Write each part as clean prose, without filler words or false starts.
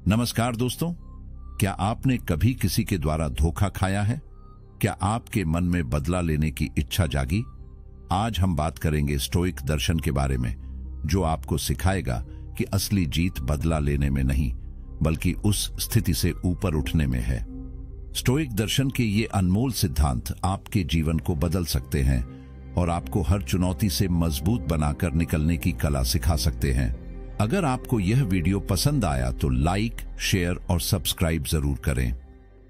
नमस्कार दोस्तों, क्या आपने कभी किसी के द्वारा धोखा खाया है? क्या आपके मन में बदला लेने की इच्छा जागी? आज हम बात करेंगे स्टोइक दर्शन के बारे में, जो आपको सिखाएगा कि असली जीत बदला लेने में नहीं, बल्कि उस स्थिति से ऊपर उठने में है। स्टोइक दर्शन के ये अनमोल सिद्धांत आपके जीवन को बदल सकते हैं और आपको हर चुनौती से मजबूत बनाकर निकलने की कला सिखा सकते हैं। अगर आपको यह वीडियो पसंद आया तो लाइक, शेयर और सब्सक्राइब जरूर करें।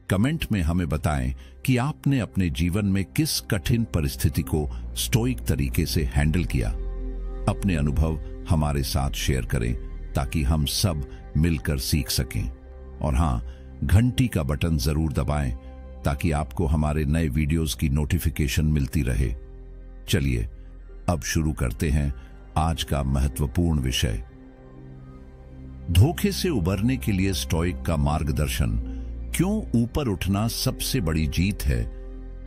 कमेंट में हमें बताएं कि आपने अपने जीवन में किस कठिन परिस्थिति को स्टोइक तरीके से हैंडल किया। अपने अनुभव हमारे साथ शेयर करें ताकि हम सब मिलकर सीख सकें। और हाँ, घंटी का बटन जरूर दबाएं ताकि आपको हमारे नए वीडियोस की नोटिफिकेशन मिलती रहे। चलिए अब शुरू करते हैं आज का महत्वपूर्ण विषय। धोखे से उबरने के लिए स्टोइक का मार्गदर्शन। क्यों ऊपर उठना सबसे बड़ी जीत है?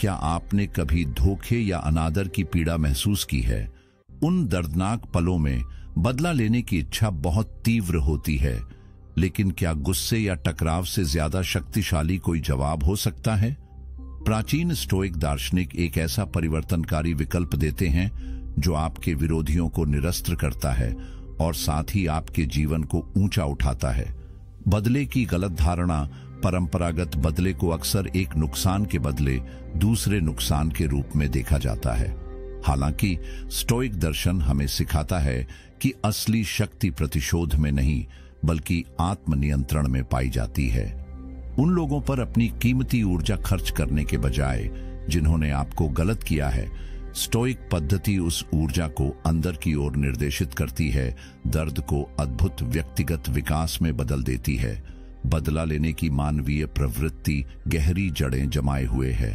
क्या आपने कभी धोखे या अनादर की पीड़ा महसूस की है? उन दर्दनाक पलों में बदला लेने की इच्छा बहुत तीव्र होती है, लेकिन क्या गुस्से या टकराव से ज्यादा शक्तिशाली कोई जवाब हो सकता है? प्राचीन स्टोइक दार्शनिक एक ऐसा परिवर्तनकारी विकल्प देते हैं जो आपके विरोधियों को निरस्त करता है और साथ ही आपके जीवन को ऊंचा उठाता है। बदले की गलत धारणा। परंपरागत बदले को अक्सर एक नुकसान के बदले दूसरे नुकसान के रूप में देखा जाता है। हालांकि स्टोइक दर्शन हमें सिखाता है कि असली शक्ति प्रतिशोध में नहीं, बल्कि आत्मनियंत्रण में पाई जाती है। उन लोगों पर अपनी कीमती ऊर्जा खर्च करने के बजाय जिन्होंने आपको गलत किया है, स्टोइक पद्धति उस ऊर्जा को अंदर की ओर निर्देशित करती है, दर्द को अद्भुत व्यक्तिगत विकास में बदल देती है। बदला लेने की मानवीय प्रवृत्ति गहरी जड़ें जमाए हुए है।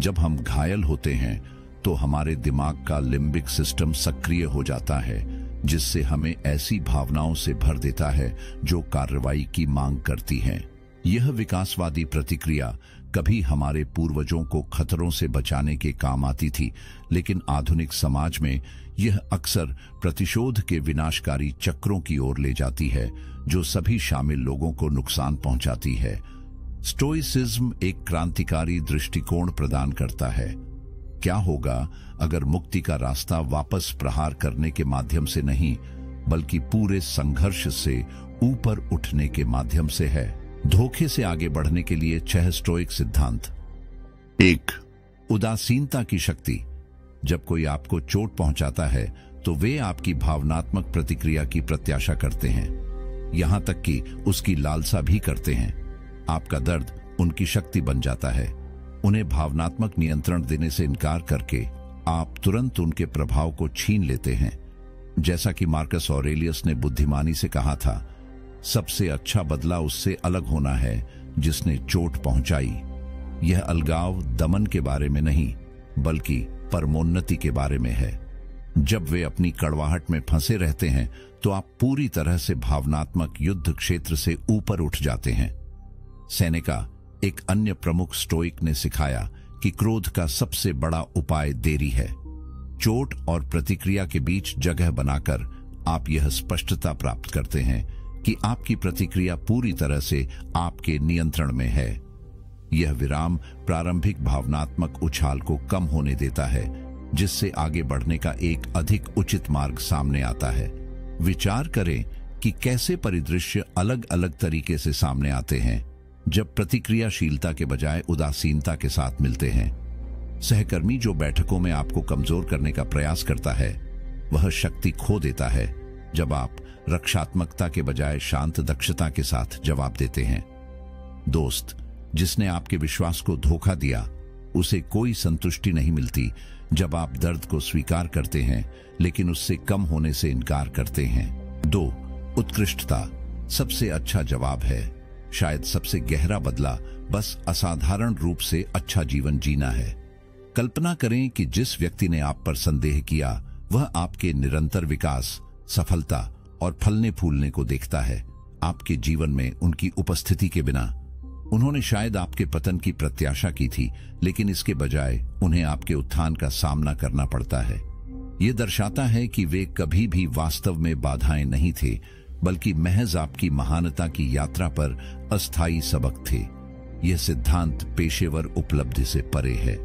जब हम घायल होते हैं तो हमारे दिमाग का लिम्बिक सिस्टम सक्रिय हो जाता है, जिससे हमें ऐसी भावनाओं से भर देता है जो कार्रवाई की मांग करती हैं। यह विकासवादी प्रतिक्रिया कभी हमारे पूर्वजों को खतरों से बचाने के काम आती थी, लेकिन आधुनिक समाज में यह अक्सर प्रतिशोध के विनाशकारी चक्रों की ओर ले जाती है, जो सभी शामिल लोगों को नुकसान पहुंचाती है। स्टोइसिज्म एक क्रांतिकारी दृष्टिकोण प्रदान करता है। क्या होगा अगर मुक्ति का रास्ता वापस प्रहार करने के माध्यम से नहीं, बल्कि पूरे संघर्ष से ऊपर उठने के माध्यम से है? धोखे से आगे बढ़ने के लिए 6 स्टोइक सिद्धांत। 1. उदासीनता की शक्ति। जब कोई आपको चोट पहुंचाता है तो वे आपकी भावनात्मक प्रतिक्रिया की प्रत्याशा करते हैं, यहां तक कि उसकी लालसा भी करते हैं। आपका दर्द उनकी शक्ति बन जाता है। उन्हें भावनात्मक नियंत्रण देने से इनकार करके आप तुरंत उनके प्रभाव को छीन लेते हैं। जैसा कि मार्कस ऑरेलियस ने बुद्धिमानी से कहा था, सबसे अच्छा बदला उससे अलग होना है जिसने चोट पहुंचाई। यह अलगाव दमन के बारे में नहीं, बल्कि परमोन्नति के बारे में है। जब वे अपनी कड़वाहट में फंसे रहते हैं तो आप पूरी तरह से भावनात्मक युद्ध क्षेत्र से ऊपर उठ जाते हैं। सेनेका, एक अन्य प्रमुख स्टोइक, ने सिखाया कि क्रोध का सबसे बड़ा उपाय देरी है। चोट और प्रतिक्रिया के बीच जगह बनाकर आप यह स्पष्टता प्राप्त करते हैं कि आपकी प्रतिक्रिया पूरी तरह से आपके नियंत्रण में है। यह विराम प्रारंभिक भावनात्मक उछाल को कम होने देता है, जिससे आगे बढ़ने का एक अधिक उचित मार्ग सामने आता है। विचार करें कि कैसे परिदृश्य अलग अलग तरीके से सामने आते हैं जब प्रतिक्रियाशीलता के बजाय उदासीनता के साथ मिलते हैं। सहकर्मी जो बैठकों में आपको कमजोर करने का प्रयास करता है, वह शक्ति खो देता है जब आप रक्षात्मकता के बजाय शांत दक्षता के साथ जवाब देते हैं। दोस्त जिसने आपके विश्वास को धोखा दिया, उसे कोई संतुष्टि नहीं मिलती जब आप दर्द को स्वीकार करते हैं लेकिन उससे कम होने से इनकार करते हैं। 2. उत्कृष्टता सबसे अच्छा जवाब है। शायद सबसे गहरा बदला बस असाधारण रूप से अच्छा जीवन जीना है। कल्पना करें कि जिस व्यक्ति ने आप पर संदेह किया, वह आपके निरंतर विकास, सफलता और फलने फूलने को देखता है। आपके जीवन में उनकी उपस्थिति के बिना उन्होंने शायद आपके पतन की प्रत्याशा की थी, लेकिन इसके बजाय उन्हें आपके उत्थान का सामना करना पड़ता है। ये दर्शाता है कि वे कभी भी वास्तव में बाधाएं नहीं थे, बल्कि महज आपकी महानता की यात्रा पर अस्थायी सबक थे। यह सिद्धांत पेशेवर उपलब्धि से परे है।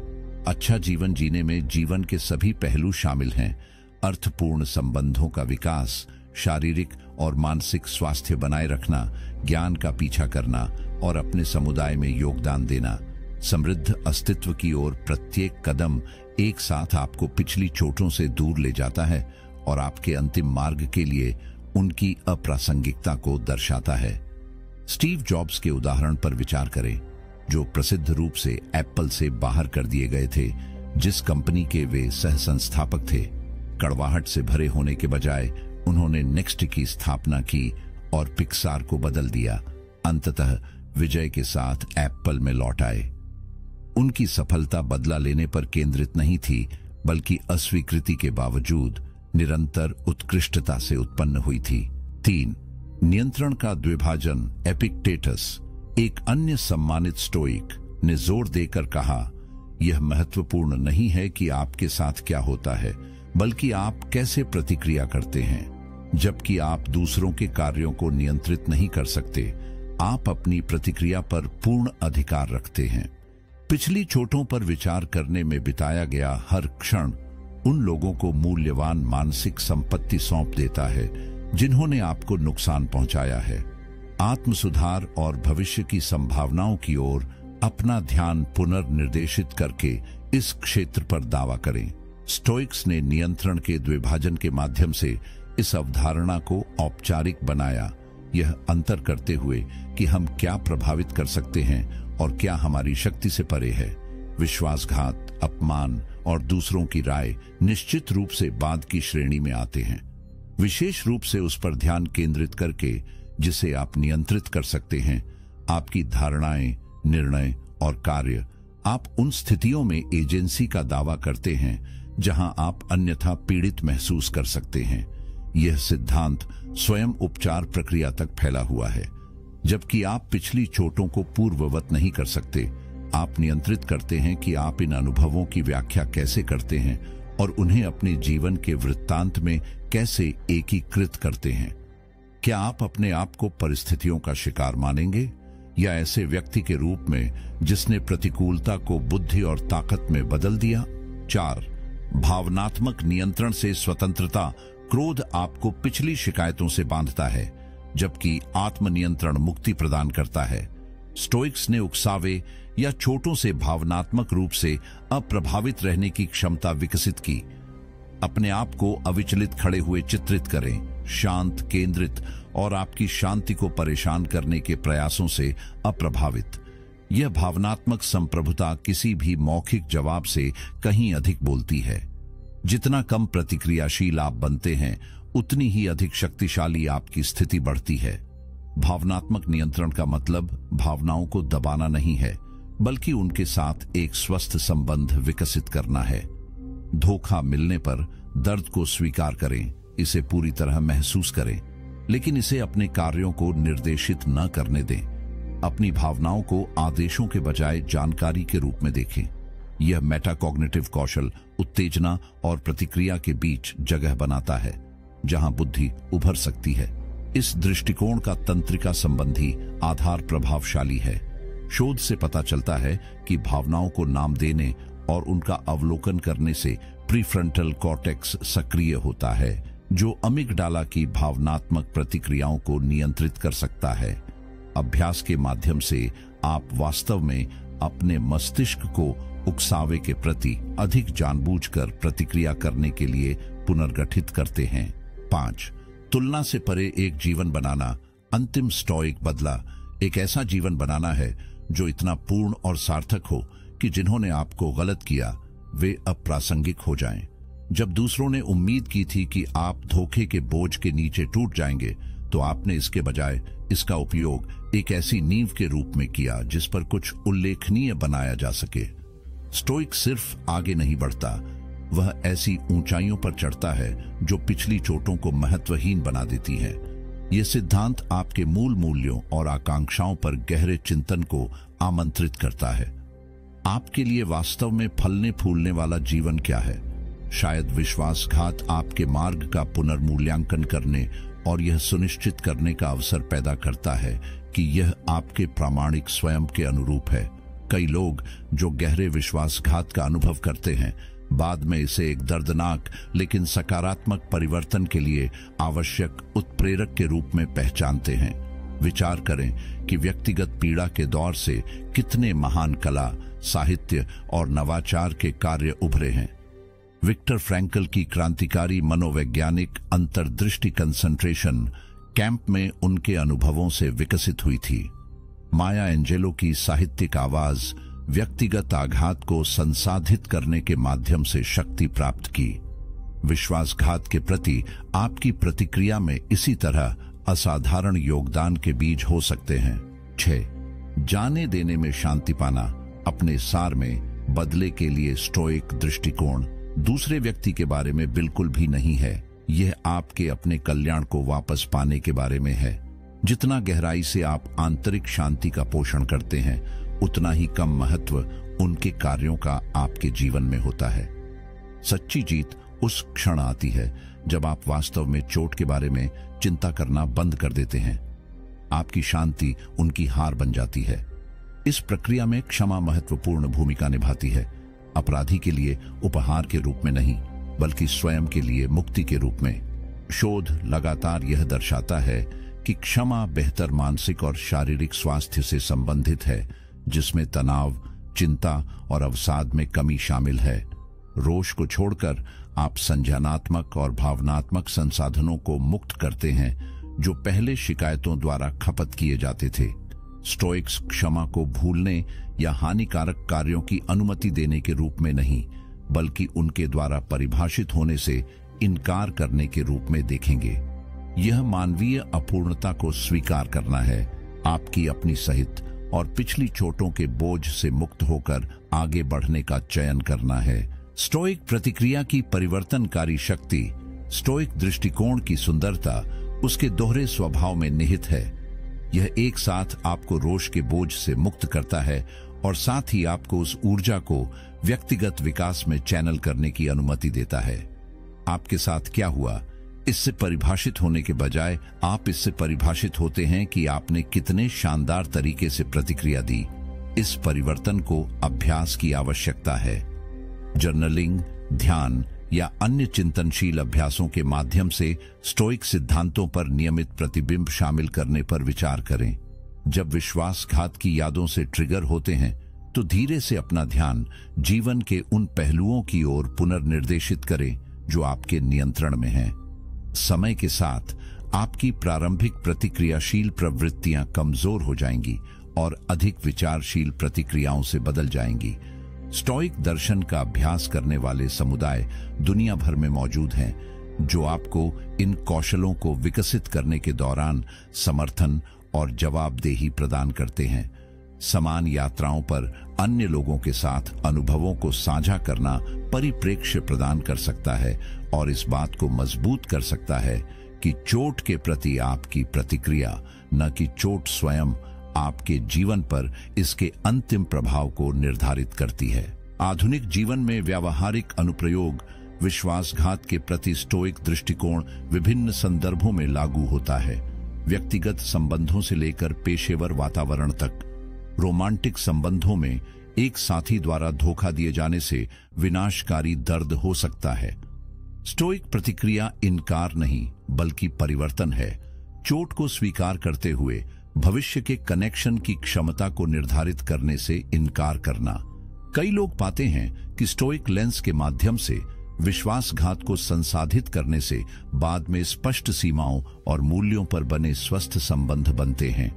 अच्छा जीवन जीने में जीवन के सभी पहलू शामिल हैं। अर्थपूर्ण संबंधों का विकास, शारीरिक और मानसिक स्वास्थ्य बनाए रखना, ज्ञान का पीछा करना और अपने समुदाय में योगदान देना। समृद्ध अस्तित्व की ओर प्रत्येक कदम एक साथ आपको पिछली चोटों से दूर ले जाता है और आपके अंतिम मार्ग के लिए उनकी अप्रासंगिकता को दर्शाता है। स्टीव जॉब्स के उदाहरण पर विचार करें, जो प्रसिद्ध रूप से एप्पल से बाहर कर दिए गए थे, जिस कंपनी के वे सह संस्थापक थे। कड़वाहट से भरे होने के बजाय उन्होंने नेक्स्ट की स्थापना की और पिक्सार को बदल दिया। अंततः विजय के साथ एप्पल में लौट आए। उनकी सफलता बदला लेने पर केंद्रित नहीं थी, बल्कि अस्वीकृति के बावजूद निरंतर उत्कृष्टता से उत्पन्न हुई थी। 3. नियंत्रण का द्विभाजन। एपिक्टेटस, एक अन्य सम्मानित स्टोइक, ने जोर देकर कहा, यह महत्वपूर्ण नहीं है कि आपके साथ क्या होता है, बल्कि आप कैसे प्रतिक्रिया करते हैं। जबकि आप दूसरों के कार्यों को नियंत्रित नहीं कर सकते, आप अपनी प्रतिक्रिया पर पूर्ण अधिकार रखते हैं। पिछली चोटों पर विचार करने में बिताया गया हर क्षण उन लोगों को मूल्यवान मानसिक संपत्ति सौंप देता है जिन्होंने आपको नुकसान पहुंचाया है। आत्म सुधार और भविष्य की संभावनाओं की ओर अपना ध्यान पुनर्निर्देशित करके इस क्षेत्र पर दावा करें। स्टोइक्स ने नियंत्रण के द्विभाजन के माध्यम से इस अवधारणा को औपचारिक बनाया, यह अंतर करते हुए कि हम क्या प्रभावित कर सकते हैं और क्या हमारी शक्ति से परे है। विश्वासघात, अपमान और दूसरों की राय निश्चित रूप से बाद की श्रेणी में आते हैं, विशेष रूप से उस पर ध्यान केंद्रित करके जिसे आप नियंत्रित कर सकते हैं। आपकी धारणाएं, निर्णय और कार्य। आप उन स्थितियों में एजेंसी का दावा करते हैं जहां आप अन्यथा पीड़ित महसूस कर सकते हैं। यह सिद्धांत स्वयं उपचार प्रक्रिया तक फैला हुआ है। जबकि आप पिछली चोटों को पूर्ववत नहीं कर सकते, आप नियंत्रित करते हैं कि आप इन अनुभवों की व्याख्या कैसे करते हैं और उन्हें अपने जीवन के वृत्तांत में कैसे एकीकृत करते हैं। क्या आप अपने आप को परिस्थितियों का शिकार मानेंगे या ऐसे व्यक्ति के रूप में जिसने प्रतिकूलता को बुद्धि और ताकत में बदल दिया? 4. भावनात्मक नियंत्रण से स्वतंत्रता। क्रोध आपको पिछली शिकायतों से बांधता है, जबकि आत्मनियंत्रण मुक्ति प्रदान करता है। स्टोइक्स ने उकसावे या चोटों से भावनात्मक रूप से अप्रभावित रहने की क्षमता विकसित की। अपने आप को अविचलित खड़े हुए चित्रित करें, शांत, केंद्रित और आपकी शांति को परेशान करने के प्रयासों से अप्रभावित। यह भावनात्मक संप्रभुता किसी भी मौखिक जवाब से कहीं अधिक बोलती है। जितना कम प्रतिक्रियाशील आप बनते हैं, उतनी ही अधिक शक्तिशाली आपकी स्थिति बढ़ती है। भावनात्मक नियंत्रण का मतलब भावनाओं को दबाना नहीं है, बल्कि उनके साथ एक स्वस्थ संबंध विकसित करना है। धोखा मिलने पर दर्द को स्वीकार करें, इसे पूरी तरह महसूस करें, लेकिन इसे अपने कार्यों को निर्देशित न करने दें। अपनी भावनाओं को आदेशों के बजाय जानकारी के रूप में देखें। यह मेटाकॉग्निटिव कौशल उत्तेजना और प्रतिक्रिया के बीच जगह बनाता है, जहां बुद्धि उभर सकती है। इस दृष्टिकोण का तंत्रिका संबंधी आधार प्रभावशाली है। शोध से पता चलता है कि भावनाओं को नाम देने और उनका अवलोकन करने से प्रीफ्रंटल कॉर्टेक्स सक्रिय होता है, जो अमिगडाला की भावनात्मक प्रतिक्रियाओं को नियंत्रित कर सकता है। अभ्यास के माध्यम से आप वास्तव में अपने मस्तिष्क को उकसावे के प्रति अधिक जानबूझकर प्रतिक्रिया करने के लिए पुनर्गठित करते हैं। 5. तुलना से परे एक जीवन बनाना। अंतिम स्टोइक बदला एक ऐसा जीवन बनाना है जो इतना पूर्ण और सार्थक हो कि जिन्होंने आपको गलत किया वे अप्रासंगिक हो जाएं। जब दूसरों ने उम्मीद की थी कि आप धोखे के बोझ के नीचे टूट जाएंगे, तो आपने इसके बजाय इसका उपयोग एक ऐसी नींव के रूप में किया जिस पर कुछ उल्लेखनीय बनाया जा सके। स्टोइक सिर्फ आगे नहीं बढ़ता, वह ऐसी ऊंचाइयों पर चढ़ता है जो पिछली चोटों को महत्वहीन बना देती है। यह सिद्धांत आपके मूल मूल्यों और आकांक्षाओं पर गहरे चिंतन को आमंत्रित करता है। आपके लिए वास्तव में फलने फूलने वाला जीवन क्या है? शायद विश्वासघात आपके मार्ग का पुनर्मूल्यांकन करने और यह सुनिश्चित करने का अवसर पैदा करता है कि यह आपके प्रामाणिक स्वयं के अनुरूप है। कई लोग जो गहरे विश्वासघात का अनुभव करते हैं बाद में इसे एक दर्दनाक लेकिन सकारात्मक परिवर्तन के लिए आवश्यक उत्प्रेरक के रूप में पहचानते हैं। विचार करें कि व्यक्तिगत पीड़ा के दौर से कितने महान कला, साहित्य और नवाचार के कार्य उभरे हैं। विक्टर फ्रैंकल की क्रांतिकारी मनोवैज्ञानिक अंतर्दृष्टि कंसंट्रेशन कैंप में उनके अनुभवों से विकसित हुई थी। माया एंजेलो की साहित्यिक आवाज व्यक्तिगत आघात को संसाधित करने के माध्यम से शक्ति प्राप्त की। विश्वासघात के प्रति आपकी प्रतिक्रिया में इसी तरह असाधारण योगदान के बीज हो सकते हैं। 6. जाने देने में शांति पाना। अपने सार में बदले के लिए स्टोइक दृष्टिकोण दूसरे व्यक्ति के बारे में बिल्कुल भी नहीं है। यह आपके अपने कल्याण को वापस पाने के बारे में है। जितना गहराई से आप आंतरिक शांति का पोषण करते हैं, उतना ही कम महत्व उनके कार्यों का आपके जीवन में होता है। सच्ची जीत उस क्षण आती है जब आप वास्तव में चोट के बारे में चिंता करना बंद कर देते हैं। आपकी शांति उनकी हार बन जाती है। इस प्रक्रिया में क्षमा महत्वपूर्ण भूमिका निभाती है, अपराधी के लिए उपहार के रूप में नहीं, बल्कि स्वयं के लिए मुक्ति के रूप में। शोध लगातार यह दर्शाता है कि क्षमा बेहतर मानसिक और शारीरिक स्वास्थ्य से संबंधित है, जिसमें तनाव, चिंता और अवसाद में कमी शामिल है। रोष को छोड़कर आप संज्ञानात्मक और भावनात्मक संसाधनों को मुक्त करते हैं जो पहले शिकायतों द्वारा खपत किए जाते थे। स्टोइक्स क्षमा को भूलने या हानिकारक कार्यों की अनुमति देने के रूप में नहीं, बल्कि उनके द्वारा परिभाषित होने से इनकार करने के रूप में देखेंगे। यह मानवीय अपूर्णता को स्वीकार करना है, आपकी अपनी सहित और पिछली चोटों के बोझ से मुक्त होकर आगे बढ़ने का चयन करना है। स्टोइक प्रतिक्रिया की परिवर्तनकारी शक्ति, स्टोइक दृष्टिकोण की सुंदरता उसके दोहरे स्वभाव में निहित है। यह एक साथ आपको रोष के बोझ से मुक्त करता है और साथ ही आपको उस ऊर्जा को व्यक्तिगत विकास में चैनल करने की अनुमति देता है। आपके साथ क्या हुआ, इससे परिभाषित होने के बजाय आप इससे परिभाषित होते हैं कि आपने कितने शानदार तरीके से प्रतिक्रिया दी। इस परिवर्तन को अभ्यास की आवश्यकता है। जर्नलिंग, ध्यान या अन्य चिंतनशील अभ्यासों के माध्यम से स्टोइक सिद्धांतों पर नियमित प्रतिबिंब शामिल करने पर विचार करें। जब विश्वासघात की यादों से ट्रिगर होते हैं, तो धीरे से अपना ध्यान जीवन के उन पहलुओं की ओर पुनर्निर्देशित करें जो आपके नियंत्रण में हैं। समय के साथ आपकी प्रारंभिक प्रतिक्रियाशील प्रवृत्तियां कमजोर हो जाएंगी और अधिक विचारशील प्रतिक्रियाओं से बदल जाएंगी। स्टोइक दर्शन का अभ्यास करने वाले समुदाय दुनिया भर में मौजूद हैं, जो आपको इन कौशलों को विकसित करने के दौरान समर्थन और जवाबदेही प्रदान करते हैं। समान यात्राओं पर अन्य लोगों के साथ अनुभवों को साझा करना परिप्रेक्ष्य प्रदान कर सकता है और इस बात को मजबूत कर सकता है कि चोट के प्रति आपकी प्रतिक्रिया, न कि चोट स्वयं, आपके जीवन पर इसके अंतिम प्रभाव को निर्धारित करती है। आधुनिक जीवन में व्यावहारिक अनुप्रयोग विश्वासघात के प्रति स्टोइक दृष्टिकोण विभिन्न संदर्भों में लागू होता है। व्यक्तिगत संबंधों से लेकर पेशेवर वातावरण तक। रोमांटिक संबंधों में एक साथी द्वारा धोखा दिए जाने से विनाशकारी दर्द हो सकता है। स्टोइक प्रतिक्रिया इनकार नहीं, बल्कि परिवर्तन है। चोट को स्वीकार करते हुए भविष्य के कनेक्शन की क्षमता को निर्धारित करने से इनकार करना। कई लोग पाते हैं कि स्टोइक लेंस के माध्यम से विश्वासघात को संसाधित करने से बाद में स्पष्ट सीमाओं और मूल्यों पर बने स्वस्थ संबंध बनते हैं।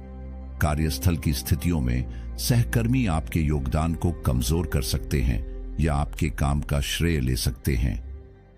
कार्यस्थल की स्थितियों में सहकर्मी आपके योगदान को कमजोर कर सकते हैं या आपके काम का श्रेय ले सकते हैं।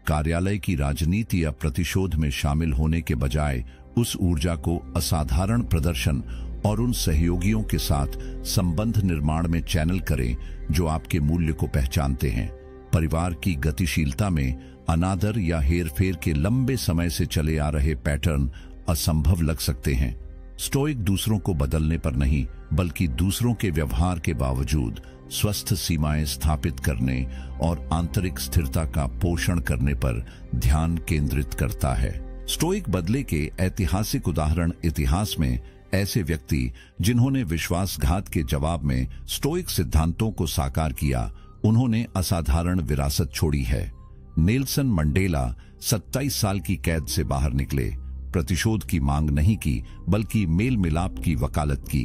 कार्यालय की राजनीति या प्रतिशोध में शामिल होने के बजाय उस ऊर्जा को असाधारण प्रदर्शन और उन सहयोगियों के साथ संबंध निर्माण में चैनल करें जो आपके मूल्य को पहचानते हैं। परिवार की गतिशीलता में अनादर या हेरफेर के लंबे समय से चले आ रहे पैटर्न असंभव लग सकते हैं। स्टोइक दूसरों को बदलने पर नहीं, बल्कि दूसरों के व्यवहार के बावजूद स्वस्थ सीमाएं स्थापित करने और आंतरिक स्थिरता का पोषण करने पर ध्यान केंद्रित करता है। स्टोइक बदले के ऐतिहासिक उदाहरण इतिहास में ऐसे व्यक्ति जिन्होंने विश्वासघात के जवाब में स्टोइक सिद्धांतों को साकार किया, उन्होंने असाधारण विरासत छोड़ी है। नेल्सन मंडेला 27 साल की कैद से बाहर निकले, प्रतिशोध की मांग नहीं की बल्कि मेल मिलाप की वकालत की।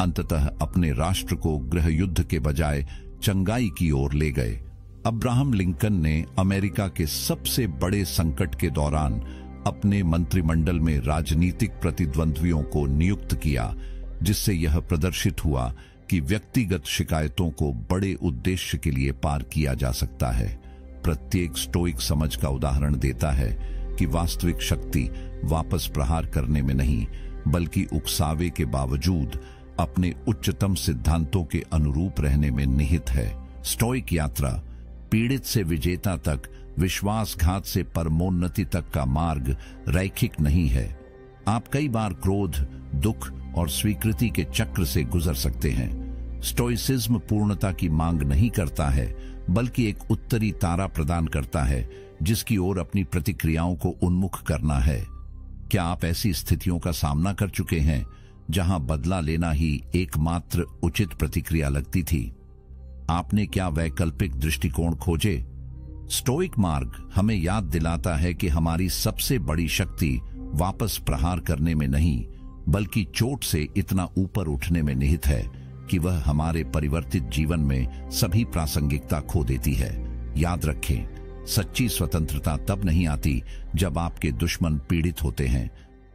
अंततः अपने राष्ट्र को गृह युद्ध के बजाय चंगाई की ओर ले गए। अब्राहम लिंकन ने अमेरिका के सबसे बड़े संकट के दौरान अपने मंत्रिमंडल में राजनीतिक प्रतिद्वंद्वियों को नियुक्त किया, जिससे यह प्रदर्शित हुआ कि व्यक्तिगत शिकायतों को बड़े उद्देश्य के लिए पार किया जा सकता है। प्रत्येक स्टोइक समझ का उदाहरण देता है कि वास्तविक शक्ति वापस प्रहार करने में नहीं, बल्कि उकसावे के बावजूद अपने उच्चतम सिद्धांतों के अनुरूप रहने में निहित है। स्टोइक यात्रा पीड़ित से विजेता तक, विश्वासघात से परमोन्नति तक का मार्ग रैखिक नहीं है। आप कई बार क्रोध, दुख और स्वीकृति के चक्र से गुजर सकते हैं। स्टोइसिज्म पूर्णता की मांग नहीं करता है, बल्कि एक उत्तरी तारा प्रदान करता है जिसकी ओर अपनी प्रतिक्रियाओं को उन्मुख करना है। क्या आप ऐसी स्थितियों का सामना कर चुके हैं जहां बदला लेना ही एकमात्र उचित प्रतिक्रिया लगती थी? आपने क्या वैकल्पिक दृष्टिकोण खोजे? स्टोइक मार्ग हमें याद दिलाता है कि हमारी सबसे बड़ी शक्ति वापस प्रहार करने में नहीं, बल्कि चोट से इतना ऊपर उठने में निहित है कि वह हमारे परिवर्तित जीवन में सभी प्रासंगिकता खो देती है। याद रखें, सच्ची स्वतंत्रता तब नहीं आती जब आपके दुश्मन पीड़ित होते हैं,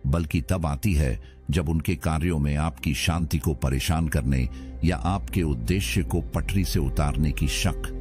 बल्कि तब आती है जब उनके कार्यों में आपकी शांति को परेशान करने या आपके उद्देश्य को पटरी से उतारने की शक